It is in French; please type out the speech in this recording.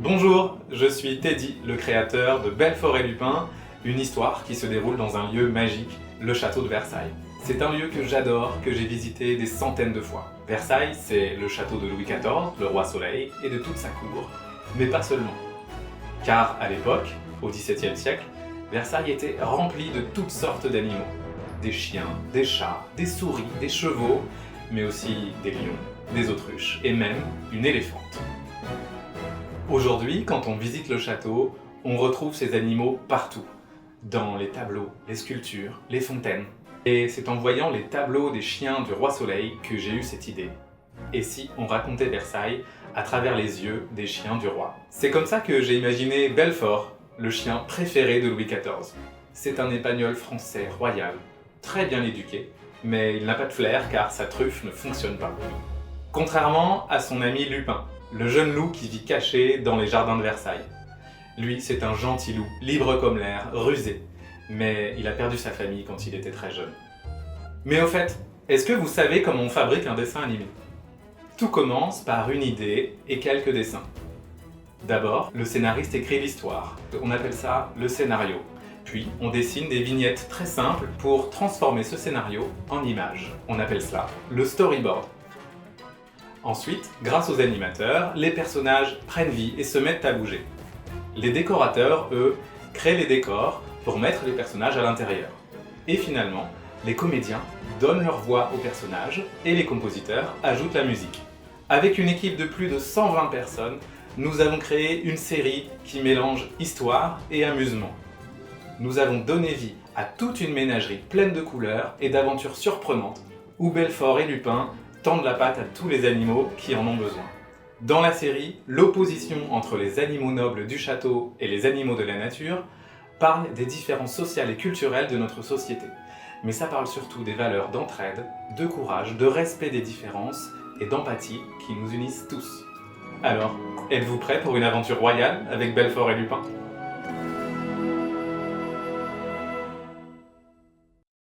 Bonjour, je suis Teddy, le créateur de Belfort et Lupin, une histoire qui se déroule dans un lieu magique, le château de Versailles. C'est un lieu que j'adore, que j'ai visité des centaines de fois. Versailles, c'est le château de Louis XIV, le roi Soleil, et de toute sa cour. Mais pas seulement. Car à l'époque, au XVIIe siècle, Versailles était rempli de toutes sortes d'animaux. Des chiens, des chats, des souris, des chevaux, mais aussi des lions, des autruches, et même une éléphante. Aujourd'hui, quand on visite le château, on retrouve ces animaux partout. Dans les tableaux, les sculptures, les fontaines. Et c'est en voyant les tableaux des chiens du roi Soleil que j'ai eu cette idée. Et si on racontait Versailles à travers les yeux des chiens du roi? C'est comme ça que j'ai imaginé Belfort, le chien préféré de Louis XIV. C'est un épagneul français royal, très bien éduqué, mais il n'a pas de flair car sa truffe ne fonctionne pas. Contrairement à son ami Lupin, le jeune loup qui vit caché dans les jardins de Versailles. Lui, c'est un gentil loup, libre comme l'air, rusé, mais il a perdu sa famille quand il était très jeune. Mais au fait, est-ce que vous savez comment on fabrique un dessin animé? Tout commence par une idée et quelques dessins. D'abord, le scénariste écrit l'histoire. On appelle ça le scénario. Puis, on dessine des vignettes très simples pour transformer ce scénario en images. On appelle cela le storyboard. Ensuite, grâce aux animateurs, les personnages prennent vie et se mettent à bouger. Les décorateurs, eux, créent les décors pour mettre les personnages à l'intérieur. Et finalement, les comédiens donnent leur voix aux personnages et les compositeurs ajoutent la musique. Avec une équipe de plus de 120 personnes, nous avons créé une série qui mélange histoire et amusement. Nous avons donné vie à toute une ménagerie pleine de couleurs et d'aventures surprenantes, où Belfort et Lupin tendent la patte à tous les animaux qui en ont besoin. Dans la série, l'opposition entre les animaux nobles du château et les animaux de la nature parle des différences sociales et culturelles de notre société. Mais ça parle surtout des valeurs d'entraide, de courage, de respect des différences et d'empathie qui nous unissent tous. Alors, êtes-vous prêts pour une aventure royale avec Belfort et Lupin ?